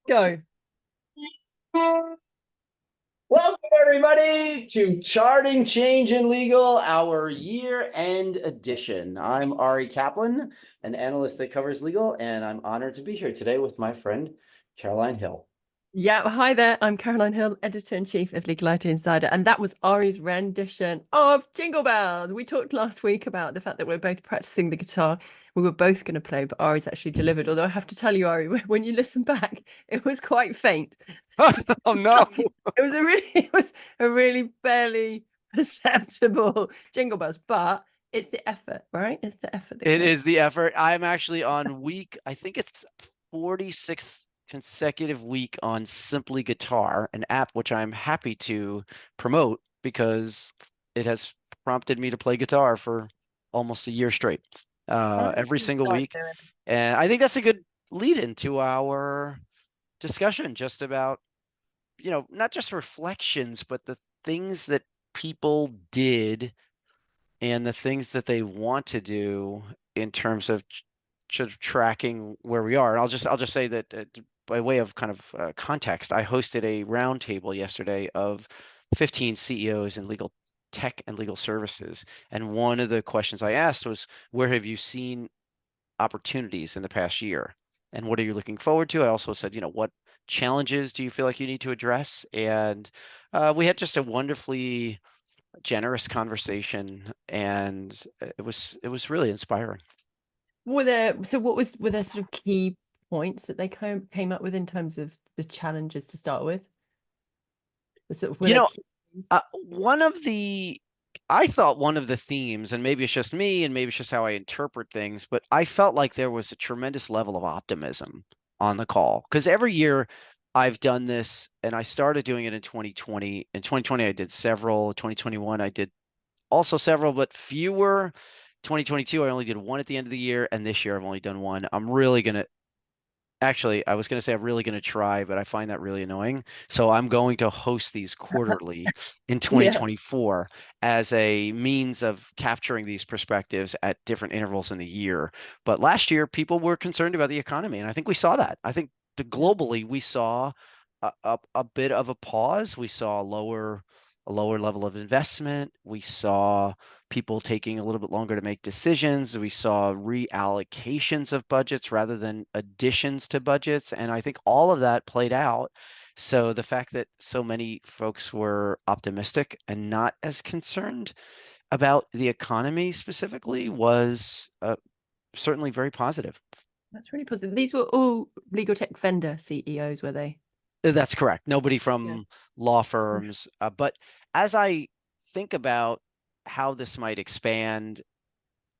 Go. Welcome, everybody, to Charting Change in Legal, our year-end edition. I'm Ari Kaplan, an analyst that covers legal, and I'm honored to be here today with my friend Caroline Hill. Yeah, hi there. I'm Caroline Hill, editor-in-chief of Legal IT Insider, and that was Ari's rendition of Jingle Bells. We talked last week about the fact that we're both practicing the guitar. We were both going to play, but Ari's actually delivered. Although I have to tell you, Ari, when you listen back, it was quite faint. Oh no. It was a really barely perceptible Jingle Bells, but it's the effort, right? It's the effort that It counts. is the effort. I'm actually on I think it's 46th consecutive week on Simply Guitar, an app which I'm happy to promote because it has prompted me to play guitar for almost a year straight, I'm every gonna single start week. doing. And I think that's a good lead into our discussion just about, not just reflections, but the things that people did and the things that they want to do in terms of tracking where we are. And I'll just say that by way of kind of context, I hosted a roundtable yesterday of 15 CEOs in legal tech and legal services. And one of the questions I asked was, where have you seen opportunities in the past year? And what are you looking forward to? I also said, what challenges do you feel like you need to address? And we had just a wonderfully generous conversation, and it was really inspiring. Were there sort of key points that they came up with in terms of the challenges to start with? The sort of were You there know, key themes? one of the I thought one of the themes, and maybe it's just me, and maybe it's just how I interpret things, but I felt like there was a tremendous level of optimism on the call because every year I've done this, and I started doing it in 2020. In 2020, I did several. 2021, I did also several, but fewer. 2022, I only did one at the end of the year, and this year I've only done one. I'm really gonna Actually, I was going to say I'm really going to try, but I find that really annoying. So I'm going to host these quarterly in Yeah. 2024 as a means of capturing these perspectives at different intervals in the year. But last year, people were concerned about the economy, and I think we saw that. I think Yeah. globally, we saw a bit of a pause. We saw a lower level of investment. We saw people taking a little bit longer to make decisions. We saw reallocations of budgets rather than additions to budgets. And I think all of that played out. So the fact that so many folks were optimistic and not as concerned about the economy specifically was certainly very positive. That's really positive. These were all legal tech vendor CEOs, were they? That's correct. Nobody Yeah. from law firms. But as I think about how this might expand,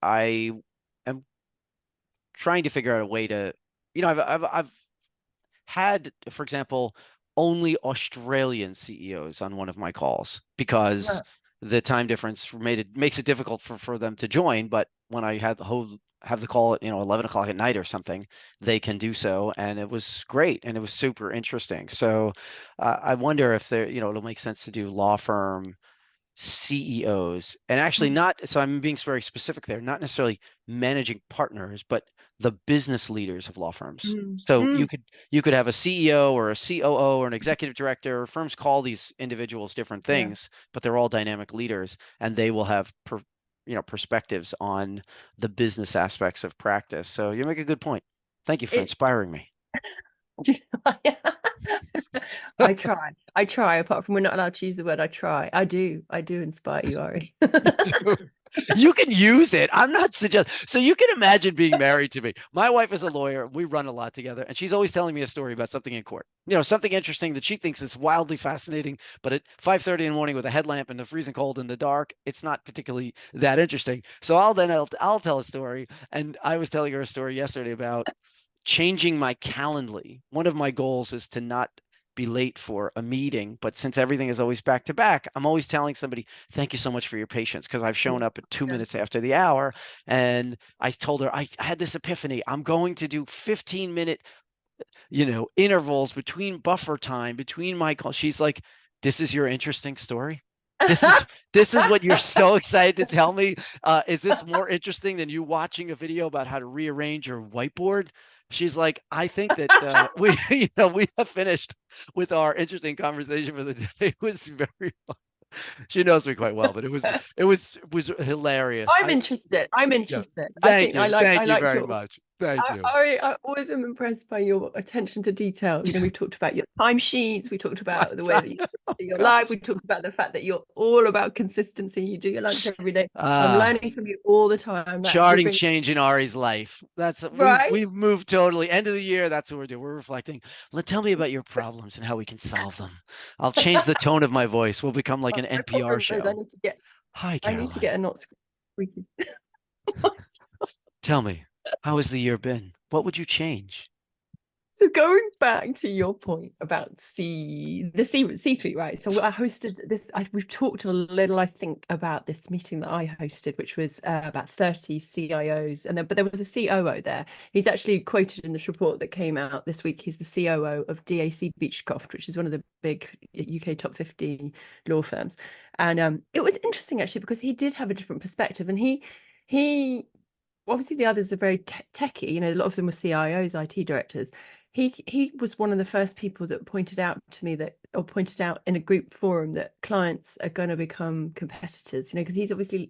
I am trying to figure out a way to, I've had, for example, only Australian CEOs on one of my calls because Yeah. the time difference makes it difficult for them to join. But when I had have the call at 11 o'clock at night or something, they can do so, and it was great and it was super interesting. So I wonder if it'll make sense to do law firm CEOs, and actually not, so I'm being very specific there, not necessarily managing partners, but the business leaders of law firms. Mm. So Mm. you could have a CEO or a COO or an executive director. Firms call these individuals different Yeah. things, but they're all dynamic leaders, and they will have perspectives on the business aspects of practice. So you make a good point. Thank you for It's inspiring me. Do you know, I try. I try. Apart from we're not allowed to use the word I try. I do. I do inspire you, Ari. You can use it. I'm not suggesting. So you can imagine being married to me. My wife is a lawyer. We run a lot together, and she's always telling me a story about something in court. Something interesting that she thinks is wildly fascinating, but at 5:30 in the morning with a headlamp in the freezing cold in the dark, it's not particularly that interesting. So I'll tell a story, and I was telling her a story yesterday about changing my Calendly. One of my goals is to not be late for a meeting, but since everything is always back to back, I'm always telling somebody, thank you so much for your patience because I've shown up at two Yeah. minutes after the hour. And I told her I had this epiphany. I'm going to do 15-minute, intervals between buffer time, between my calls. She's like, this is your interesting story. This is this is what you're so excited to tell me. Is this more interesting than you watching a video about how to rearrange your whiteboard? She's like, I think that we, we have finished with our interesting conversation for the day. It was very fun. She knows me quite well, but it was hilarious. I'm interested. I'm Yeah. interested. I Thank think you. I Thank you like very your much. Thank you. I always am impressed by your attention to detail. We've talked about your timesheets. We talked about the way that you Oh, do your life. gosh. We talked about the fact that you're all about consistency. You do your lunch every day. I'm Ah, learning from you all the time. That we're charting being change in Ari's life. That's right. we've moved totally. End of the year, that's what we're doing. We're reflecting. Tell me about your problems and how we can solve them. I'll change the tone of my voice. We'll become like an My NPR problem is show. Hi, I need to Caroline. get a not squeaky. Tell me, how has the year been? What would you change? So going back to your point about the C-suite, right? So I hosted this. We've talked a little, I think, about this meeting that I hosted, which was about 30 CIOs, but there was a COO there. He's actually quoted in this report that came out this week. He's the COO of DAC Beechcroft, which is one of the big UK top 50 law firms, and it was interesting actually because he did have a different perspective, and he obviously the others are very techy. A lot of them were CIOs, IT directors. He was one of the first people that pointed out to me pointed out in a group forum that clients are going to become competitors. Because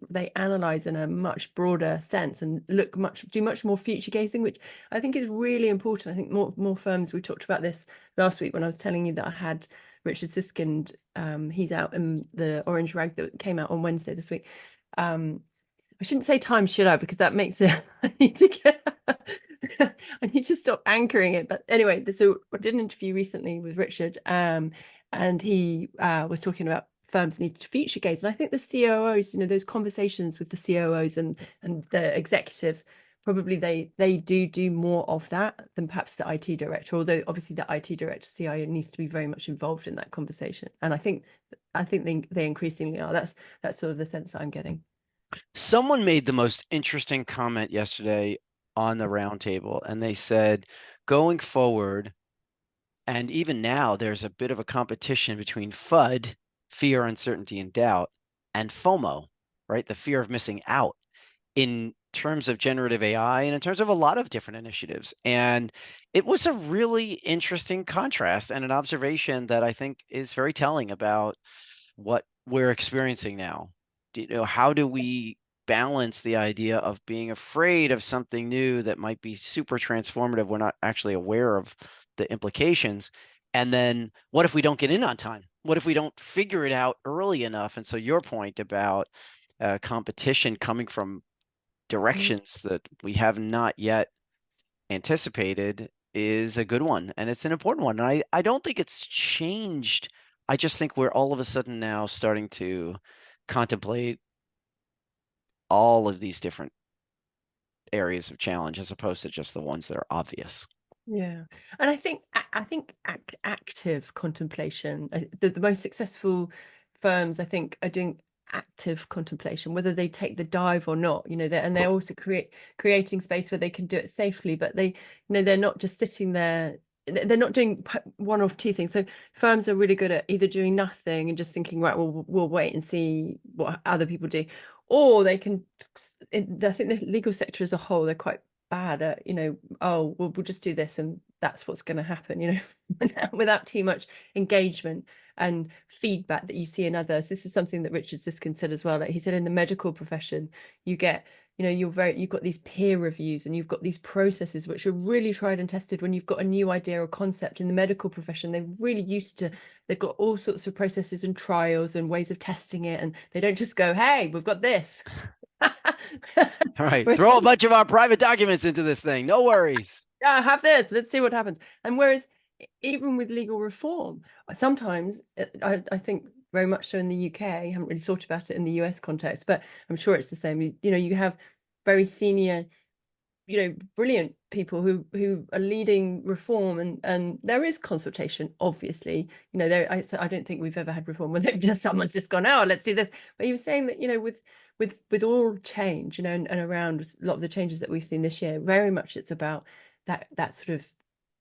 they analyze in a much broader sense and do much more future gazing, which I think is really important. I think more firms. We talked about this last week when I was telling you that I had Richard Siskind. He's out in the Orange Rag that came out on Wednesday this week. I shouldn't say time, should I? Because that makes it. I need to stop anchoring it. But anyway, so I did an interview recently with Richard, and he was talking about firms need to future gaze, and I think the COOs, those conversations with the COOs and the executives, probably they do more of that than perhaps the IT director. Although obviously the IT director, CIO, needs to be very much involved in that conversation, and I think they increasingly are. That's sort of the sense that I'm getting. Someone made the most interesting comment yesterday on the roundtable, and they said, going forward, and even now, there's a bit of a competition between FUD, fear, uncertainty, and doubt, and FOMO, right? The fear of missing out in terms of generative AI and in terms of a lot of different initiatives. And it was a really interesting contrast and an observation that I think is very telling about what we're experiencing now. How do we balance the idea of being afraid of something new that might be super transformative? We're not actually aware of the implications. And then what if we don't get in on time? What if we don't figure it out early enough? And so your point about competition coming from directions that we have not yet anticipated is a good one. And it's an important one. And I don't think it's changed. I just think we're all of a sudden now starting to contemplate all of these different areas of challenge as opposed to just the ones that are obvious. Yeah, and I think active contemplation. The most successful firms, I think, are doing active contemplation, whether they take the dive or not. They're also creating space where they can do it safely, but they're not just sitting there. They're not doing one or two things. So firms are really good at either doing nothing and just thinking, right, well, we'll wait and see what other people do, or they can. I think the legal sector as a whole, they're quite bad at, oh, we'll just do this and that's what's going to happen, without too much engagement and feedback that you see in others. This is something that Richard Siskind said as well. Like he said, in the medical profession, you get, you've got these peer reviews and you've got these processes which are really tried and tested. When you've got a new idea or concept in the medical profession, they've got all sorts of processes and trials and ways of testing it, and they don't just go, hey, we've got this. All right, throw a bunch of our private documents into this thing. No worries. Yeah, have this. Let's see what happens. And whereas even with legal reform, sometimes I think very much so in the UK, I haven't really thought about it in the US context, but I'm sure it's the same. You have very senior, brilliant people who are leading reform, and there is consultation, obviously. I don't think we've ever had reform where someone's just gone, oh, let's do this. But he was saying that, with all change, and around a lot of the changes that we've seen this year, very much it's about that sort of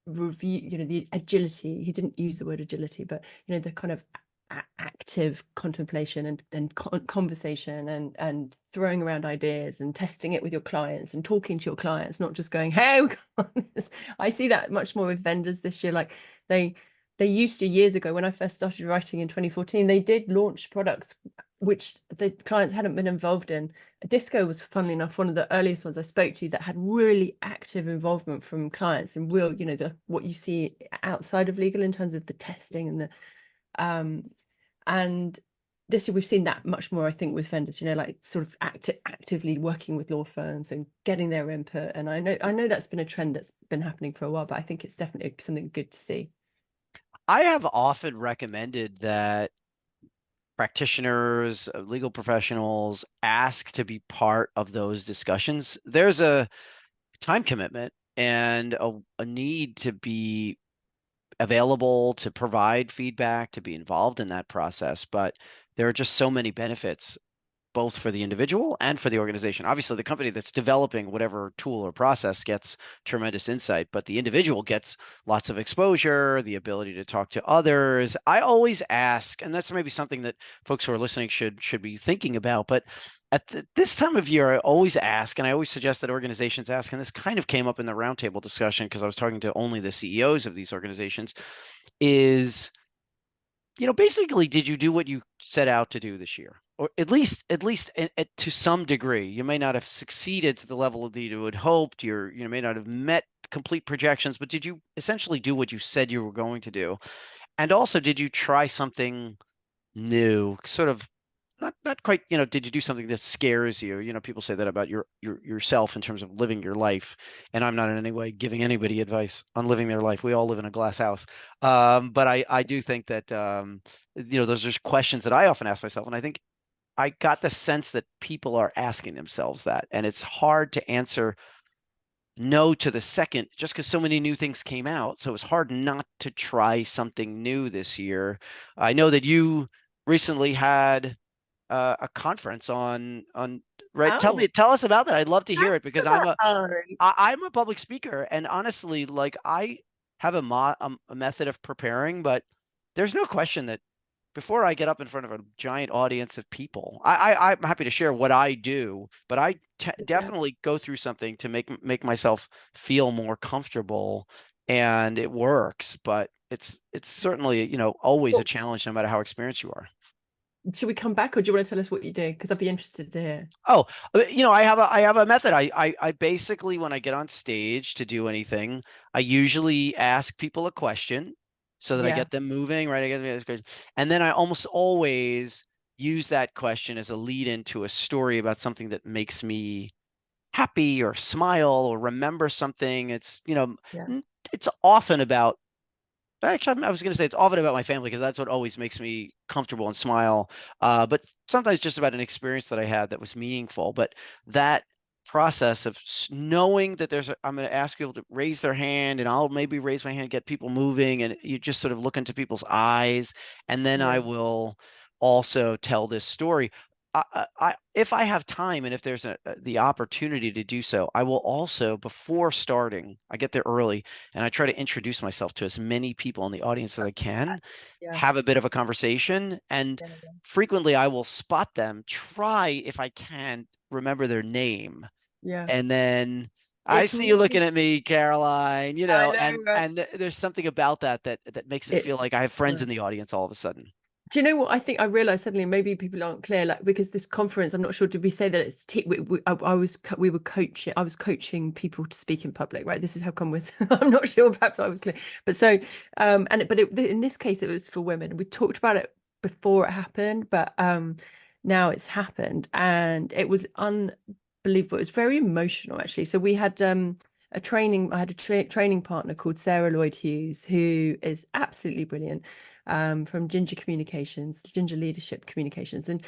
review, the agility. He didn't use the word agility, but the kind of active contemplation and conversation and throwing around ideas and testing it with your clients and talking to your clients, not just going, hey, we got this. I see that much more with vendors this year. Like they used to, years ago when I first started writing in 2014, they did launch products which the clients hadn't been involved in. Disco was, funnily enough, one of the earliest ones I spoke to that had really active involvement from clients and real, what you see outside of legal in terms of the testing and the and this year we've seen that much more, I think, with vendors, like sort of actively working with law firms and getting their input. And I know that's been a trend that's been happening for a while, but I think it's definitely something good to see. I have often recommended that practitioners, legal professionals ask to be part of those discussions. There's a time commitment and a need to be available, to provide feedback, to be involved in that process. But there are just so many benefits, both for the individual and for the organization. Obviously, the company that's developing whatever tool or process gets tremendous insight, but the individual gets lots of exposure, the ability to talk to others. I always ask, and that's maybe something that folks who are listening should be thinking about, but at this time of year, I always ask, and I always suggest that organizations ask, and this kind of came up in the roundtable discussion because I was talking to only the CEOs of these organizations, is, basically, did you do what you set out to do this year? Or at least to some degree. You may not have succeeded to the level that you had hoped. You may not have met complete projections, but did you essentially do what you said you were going to do? And also, did you try something new? Sort of not quite, did you do something that scares you? People say that about yourself in terms of living your life. And I'm not in any way giving anybody advice on living their life. We all live in a glass house. But I do think that, those are questions that I often ask myself. And I think I got the sense that people are asking themselves that. And it's hard to answer no to the second just because so many new things came out. So it's hard not to try something new this year. I know that you recently had a conference on right. Oh, Tell us about that. I'd love to hear it because Ari. I'm a public speaker, and honestly, like I have a method of preparing, but there's no question that before I get up in front of a giant audience of people, I'm happy to share what I do, but I Yeah. definitely go through something to make myself feel more comfortable, and it works. But it's certainly, always a Well, challenge, no matter how experienced you are. should we come back or do you want to tell us what you do? Because I'd be interested to hear. Oh, I have a method. I basically, when I get on stage to do anything, I usually ask people a question so that I Yeah. get them moving, right? I get them this question. And then I almost always use that question as a lead into a story about something that makes me happy or smile or remember something. Yeah. It's often about Actually, I was going to say it's often about my family because that's what always makes me comfortable and smile. But sometimes just about an experience that I had that was meaningful. But that process of knowing that I'm going to ask people to raise their hand, and I'll maybe raise my hand, get people moving, and you just sort of look into people's eyes, and then I Yeah. will also tell this story. If I have time and if there's the opportunity to do so, I will also, before starting, I get there early and I try to introduce myself to as many people in the audience as I can, Yeah. have a bit of a conversation, and Yeah. frequently I will spot them, try if I can remember their name, Yeah. and then I It's see you looking really, at me, Caroline, I and know, right? there's something about that makes it feel It's, like I have friends yeah. in the audience all of a sudden. Do you know what I think I realized suddenly? Maybe people aren't clear, like because this conference, I'm not sure. Did we say that it's we were coaching? I was coaching people to speak in public, right? This is how come we're. I'm not sure. Perhaps I was clear, but so in this case, it was for women. We talked about it before it happened, but now it's happened, and it was unbelievable. It was very emotional, actually. So we had a training. I had a training partner called Sarah Lloyd Hughes, who is absolutely brilliant from Ginger Leadership Communications. And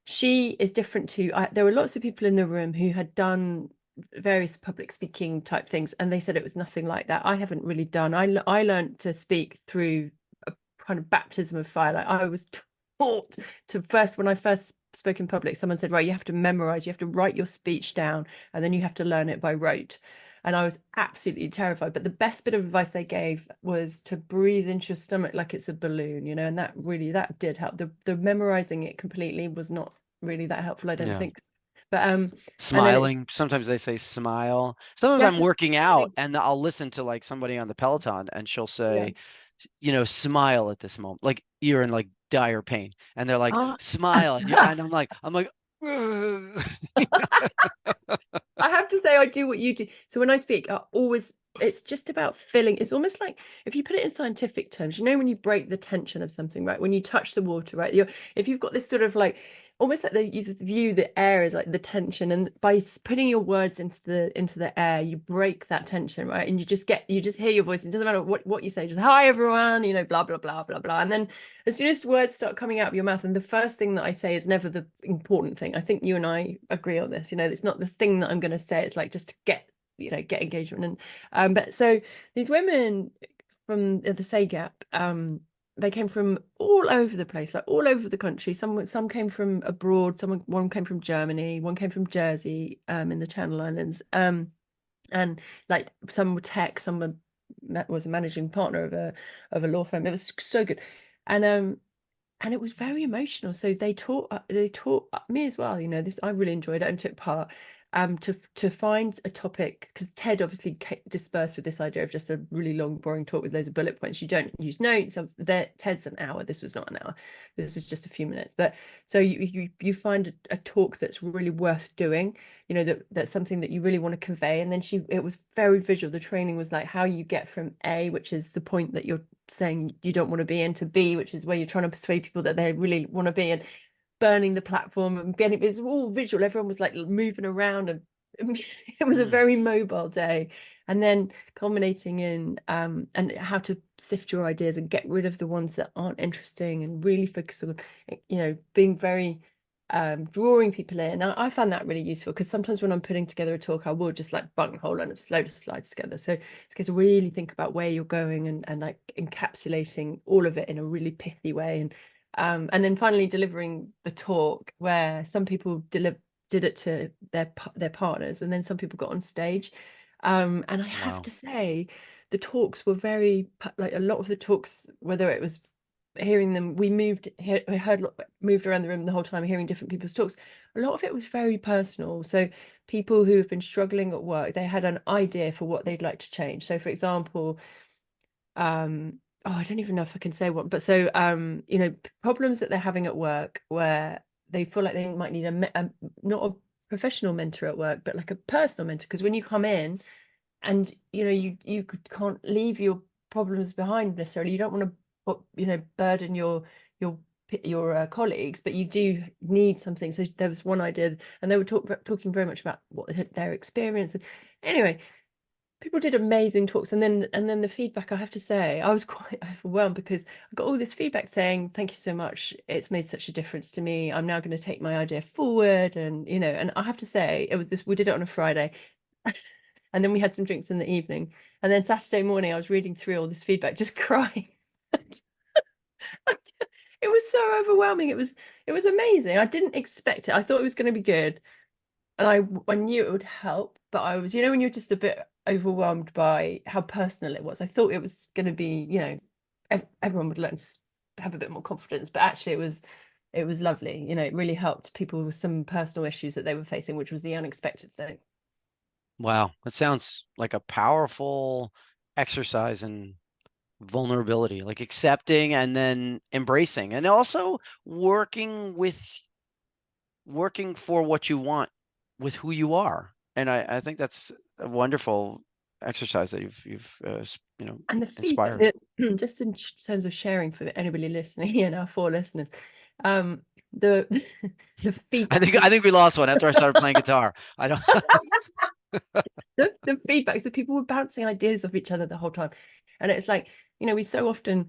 she is different to, there were lots of people in the room who had done various public speaking type things, and they said it was nothing like that. I haven't really done, I learned to speak through a kind of baptism of fire. Like I was taught to when I first spoke in public, someone said, right, you have to memorize, you have to write your speech down, and then you have to learn it by rote. and I was absolutely terrified. But the best bit of advice they gave was to breathe into your stomach like it's a balloon, you know, and that did help. The memorizing it completely was not really that helpful, I don't Yeah. think. But and then it Smiling. Sometimes they say smile. Sometimes I'm working out definitely, and I'll listen to like somebody on the Peloton and she'll yeah. say, smile at this moment. Like you're in like dire pain. And they're like, Oh, smile. And I'm like, "Ugh." I have to say, I do what you do. So when I speak, it's just about feeling. It's almost like if you put it in scientific terms, when you break the tension of something, right? When you touch the water, right? If you've got this sort of like, almost like you view the air as like the tension, and by putting your words into the air, you break that tension, right? And you just hear your voice. It doesn't matter what you say, just hi everyone, blah blah blah blah blah. And then as soon as words start coming out of your mouth, and the first thing that I say is never the important thing. I think you and I agree on this. It's not the thing that I'm going to say. It's like just to get engagement. But so these women from the Say Gap, they came from all over the place, like all over the country. Some came from abroad. One came from Germany. One came from Jersey, in the Channel Islands. And like some were tech, some was a managing partner of a law firm. It was so good, and it was very emotional. So they taught me as well. This I really enjoyed it and took part. To find a topic, because Ted obviously dispersed with this idea of just a really long, boring talk with loads of bullet points. You don't use notes. Ted's an hour. This was not an hour. This was just a few minutes. But so you find a talk that's really worth doing. That's something that you really want to convey. And then it was very visual. The training was like how you get from A, which is the point that you're saying you don't want to be, into B, which is where you're trying to persuade people that they really want to be, and burning the platform and getting it's all visual. Everyone was like moving around, and it was a very mobile day. And then culminating in and how to sift your ideas and get rid of the ones that aren't interesting, and really focus on being very drawing people in. I found that really useful, because sometimes when I'm putting together a talk, I will just like bung a whole load of slides together. So it's good to really think about where you're going, and like encapsulating all of it in a really pithy way. And then finally delivering the talk, where some people did it to their partners, and then some people got on stage. And I have Wow. to say, the talks were very, like a lot of the talks, whether it was hearing them, we moved around the room the whole time, hearing different people's talks. A lot of it was very personal. So people who have been struggling at work, they had an idea for what they'd like to change. So for example, I don't even know if I can say what, but so problems that they're having at work, where they feel like they might need not a professional mentor at work, but like a personal mentor. Because when you come in, and you can't leave your problems behind necessarily. You don't want to burden your colleagues, but you do need something. So there was one idea, and they were talking very much about what their experience. Anyway, people did amazing talks, and then the feedback, I have to say, I was quite overwhelmed, because I got all this feedback saying, thank you so much, it's made such a difference to me, I'm now going to take my idea forward. And I have to say, it was this, we did it on a Friday. And then we had some drinks in the evening, and then Saturday morning I was reading through all this feedback, just crying. It was so overwhelming. It was amazing. I didn't expect it. I thought it was going to be good, and I knew it would help, but I was, when you're just a bit overwhelmed by how personal it was. I thought it was going to be, everyone would learn to have a bit more confidence, but actually it was lovely. It really helped people with some personal issues that they were facing, which was the unexpected thing. Wow. That sounds like a powerful exercise in vulnerability, like accepting and then embracing, and also working for what you want with who you are. And I think that's a wonderful exercise that you've And the feedback, inspired. just in terms of sharing for anybody listening, our 4 listeners, um, the the I feedback, think I think we lost one after I started playing guitar. I don't. the feedback. So people were bouncing ideas off each other the whole time, and it's like, we so often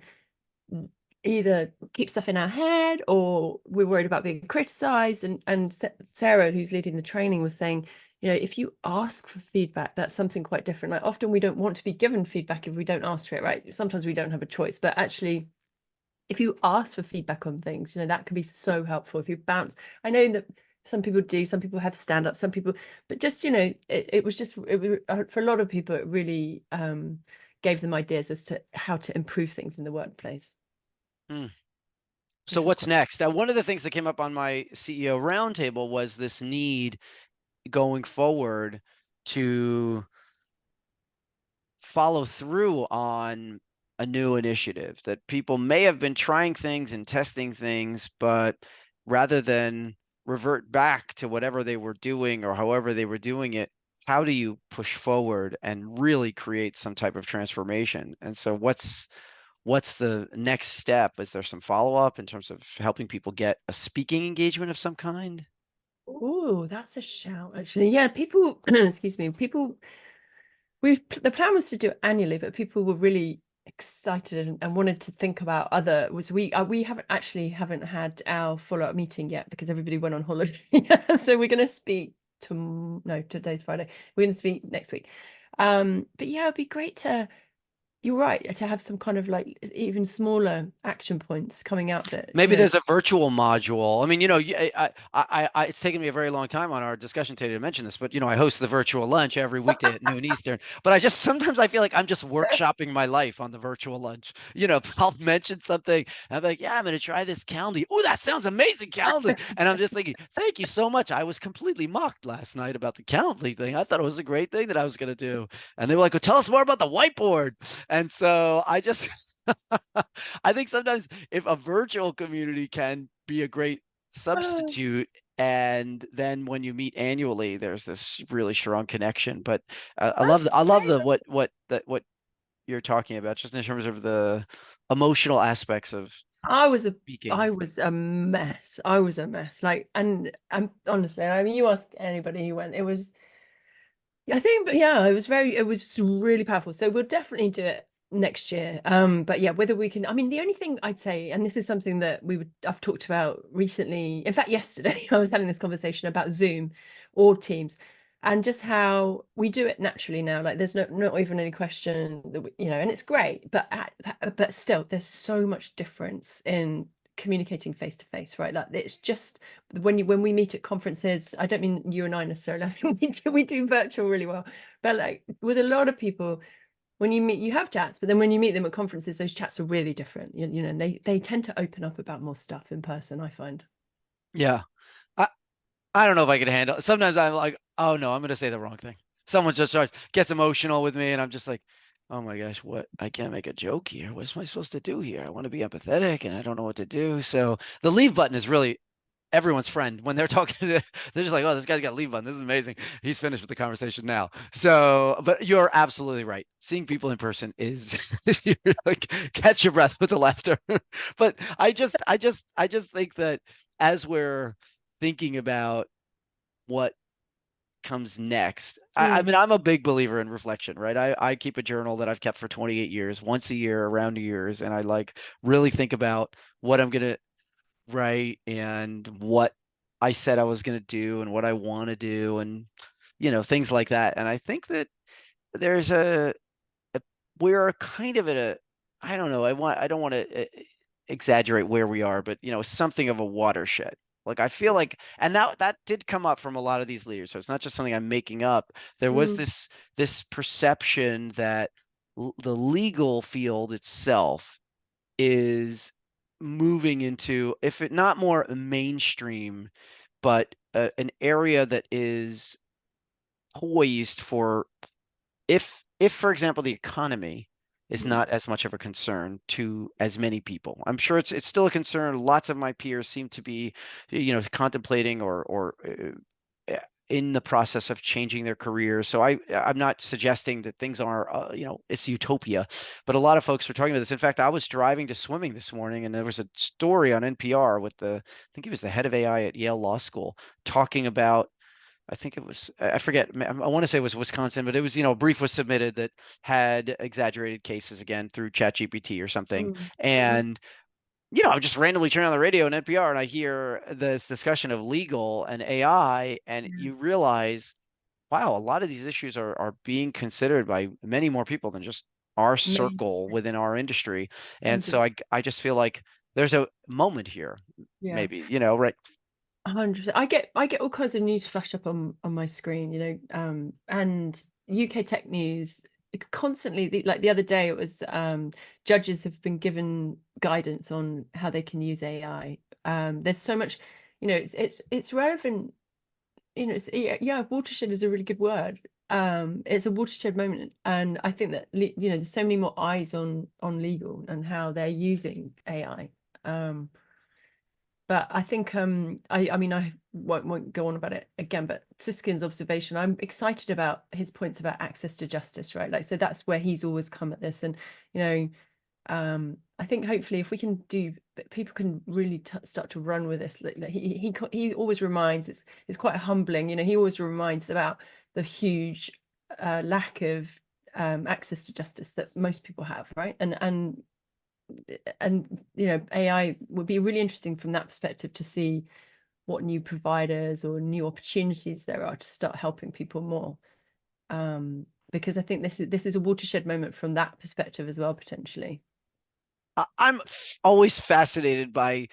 either keep stuff in our head, or we're worried about being criticized. And Sarah, who's leading the training, was saying, if you ask for feedback, that's something quite different. Like, often we don't want to be given feedback if we don't ask for it, right? Sometimes we don't have a choice, but actually, if you ask for feedback on things, that can be so helpful. If you bounce, I know that Some people do, some people have stand up, some people, but just, you know, it was just for a lot of people, it really gave them ideas as to how to improve things in the workplace. Hmm. So Which was what's quite next? One of the things that came up on my CEO roundtable was this need going forward to follow through on a new initiative, that people may have been trying things and testing things, but rather than revert back to whatever they were doing or however they were doing it, how do you push forward and really create some type of transformation? And so what's the next step? Is there some follow-up in terms of helping people get a speaking engagement of some kind? Oh, that's a shout, actually. Yeah, people, excuse me, people, the plan was to do it annually, but people were really excited and wanted to think about other, was we haven't had our follow-up meeting yet because everybody went on holiday. So we're going to speak to, no, today's Friday. We're going to speak next week. But yeah, it'd be great to, you're right, to have some kind of like even smaller action points coming out that, you Maybe know, there's a virtual module. I mean, it's taken me a very long time on our discussion today to mention this, but I host the virtual lunch every weekday at noon Eastern. But sometimes I feel like I'm just workshopping my life on the virtual lunch. I'll mention something. I'm like, yeah, I'm going to try this Calendly. Oh, that sounds amazing, Calendly. And I'm just thinking, thank you so much. I was completely mocked last night about the Calendly thing. I thought it was a great thing that I was going to do. And they were like, well, tell us more about the whiteboard. And so I just, I think sometimes if a virtual community can be a great substitute, and then when you meet annually, there's this really strong connection. But I love the what you're talking about, just in terms of the emotional aspects of I was a speaking. I was a mess. I was a mess. Like, and honestly, I mean, you ask anybody who went, it was, I think, but yeah, it was really powerful. So we'll definitely do it next year. But yeah, whether we can, I mean, the only thing I'd say, and this is something that I've talked about recently. In fact, yesterday I was having this conversation about Zoom or Teams, and just how we do it naturally now. Like, there's not even any question that you know, and it's great. But still, there's so much difference in communicating face to face, right? Like, it's just when we meet at conferences, I don't mean you and I necessarily. I think we do virtual really well, but like with a lot of people, when you meet, you have chats, but then when you meet them at conferences, those chats are really different. You know, and they tend to open up about more stuff in person, I find. Yeah. I, I don't know if I can handle it. Sometimes I'm like, oh no, I'm going to say the wrong thing. Someone just gets emotional with me, and I'm just like, oh my gosh, what? I can't make a joke here. What am I supposed to do here? I want to be empathetic, and I don't know what to do. So the leave button is really everyone's friend when they're talking. They're just like, oh, this guy's got a leave button. This is amazing. He's finished with the conversation now. So, but you're absolutely right. Seeing people in person is you're like catch your breath with the laughter. But I just think that as we're thinking about what comes next. I Mm, mean, I'm a big believer in reflection, right? I keep a journal that I've kept for 28 years, once a year, around years, and I like really think about what I'm gonna write and what I said I was gonna do and what I want to do and things like that. And I think that there's a we're kind of at a I don't know, I don't want to exaggerate where we are, but something of a watershed. Like I feel like, and that did come up from a lot of these leaders. So it's not just something I'm making up. There was mm, this perception that the legal field itself is moving into, if it not more mainstream, but an area that is poised for, if for example the economy is mm, not as much of a concern to as many people. I'm sure it's still a concern. Lots of my peers seem to be, contemplating or in the process of changing their careers. So I'm not suggesting that things are it's utopia, but a lot of folks are talking about this. In fact, I was driving to swimming this morning, and there was a story on NPR with I think he was the head of AI at Yale Law School, talking about, I think it was, I forget, I want to say it was Wisconsin, but it was, a brief was submitted that had exaggerated cases again through ChatGPT or something. mm, mm. And, I just randomly turn on the radio and NPR and I hear this discussion of legal and AI, and Yeah, you realize, wow, a lot of these issues are being considered by many more people than just our maybe circle within our industry. And so 100. I just feel like there's a moment here, Yeah. maybe, right? 100%. I get all kinds of news flash up on my screen, and UK tech news constantly. Like the other day, it was judges have been given guidance on how they can use AI. There's so much, it's relevant. It's yeah, watershed is a really good word. It's a watershed moment, and I think that there's so many more eyes on legal and how they're using AI. But I think I mean I won't go on about it again, but Siskin's observation, I'm excited about his points about access to justice, right? Like, so that's where he's always come at this. And you know I think hopefully if we can do, people can really start to run with this. Like, he always reminds, it's quite humbling, he always reminds about the huge lack of access to justice that most people have, right? And AI would be really interesting from that perspective to see what new providers or new opportunities there are to start helping people more. Because I think this is a watershed moment from that perspective as well, potentially. I'm always fascinated by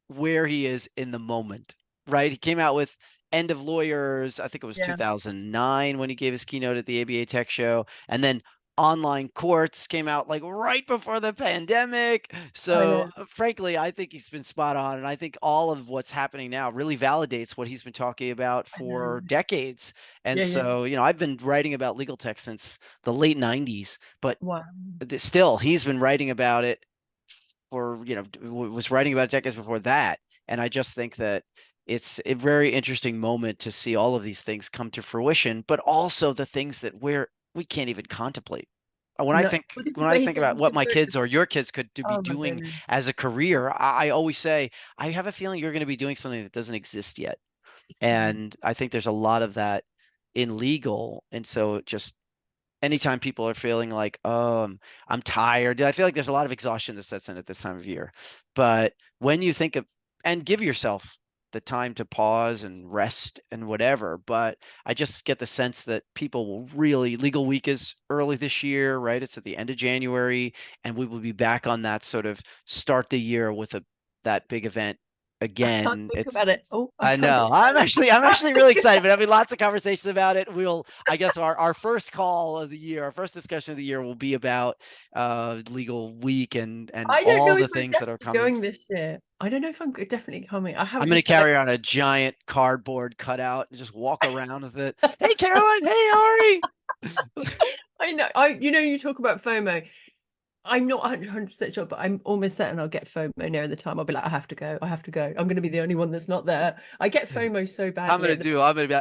where he is in the moment, right? He came out with End of Lawyers, I think it was 2009 when he gave his keynote at the ABA Tech Show. And then Online Courts came out like right before the pandemic. So frankly, I think he's been spot on. And I think all of what's happening now really validates what he's been talking about for decades. And so, I've been writing about legal tech since the late 90s, but still he's been writing about it for, was writing about decades before that. And I just think that it's a very interesting moment to see all of these things come to fruition, but also the things that we can't even contemplate. When I think about what my kids or your kids could be doing as a career, I always say, I have a feeling you're going to be doing something that doesn't exist yet. And I think there's a lot of that in legal. And so just anytime people are feeling like, oh, I'm tired, I feel like there's a lot of exhaustion that sets in at this time of year. But when you think of, and give yourself the time to pause and rest and whatever. But I just get the sense that people will really, legal week is early this year, right? It's at the end of January, and we will be back on that sort of start the year with that big event again. I can't think about it. I know. I'm actually really excited, but having lots of conversations about it. I guess our first call of the year, our first discussion of the year will be about legal week and all the things that are coming. Going this year. I don't know if I'm definitely coming. I'm going to carry on a giant cardboard cutout and just walk around with it. Hey, Caroline. Hey, Ari. I know. You talk about FOMO. I'm not 100% sure, but I'm almost certain I'll get FOMO near the time. I'll be like, I have to go. I'm going to be the only one that's not there. I get FOMO so badly. I'm going to be.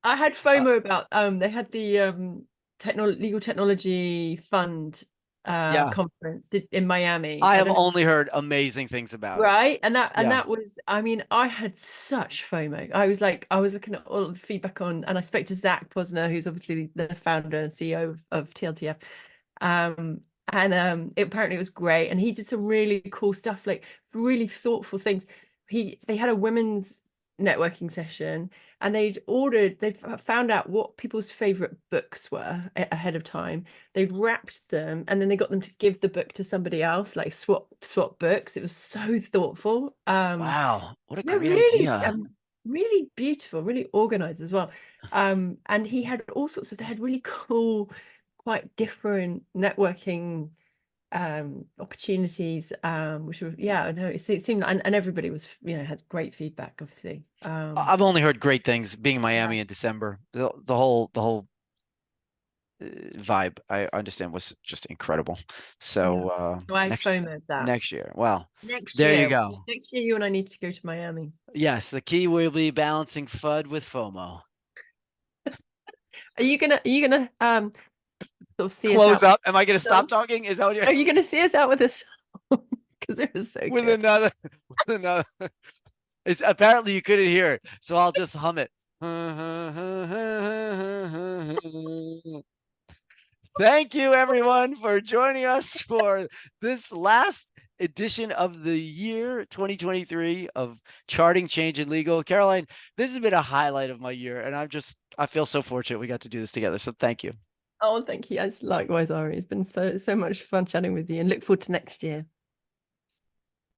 I had FOMO about they had the legal technology fund conference in Miami. I have only heard amazing things about it. Right. And that was, I mean, I had such FOMO. I was looking at all the feedback and I spoke to Zach Posner, who's obviously the founder and CEO of TLTF. Apparently it was great. And he did some really cool stuff, like really thoughtful things. They had a women's networking session and they found out what people's favorite books were ahead of time. They'd wrapped them and then they got them to give the book to somebody else, like swap books. It was so thoughtful. Wow, what a great idea. Really beautiful, really organized as well. And he had they had really cool, quite different networking opportunities, which were it seemed, and everybody was had great feedback, obviously. I've only heard great things being in Miami in December. The whole vibe, I understand, was just incredible. So next year. Well, there you go. Next year you and I need to go to Miami. Yes, the key will be balancing FUD with FOMO. Are you gonna sort of see close up? Am I gonna stop talking? Is that what are you gonna see us out with this? Because it was so with good. another it's apparently you couldn't hear it, so I'll just hum it. Thank you everyone for joining us for this last edition of the year 2023 of Charting Change in Legal. Caroline, this has been a highlight of my year, and I feel so fortunate we got to do this together. So thank you. Oh, thank you. As likewise, Ari. It's been so much fun chatting with you, and look forward to next year.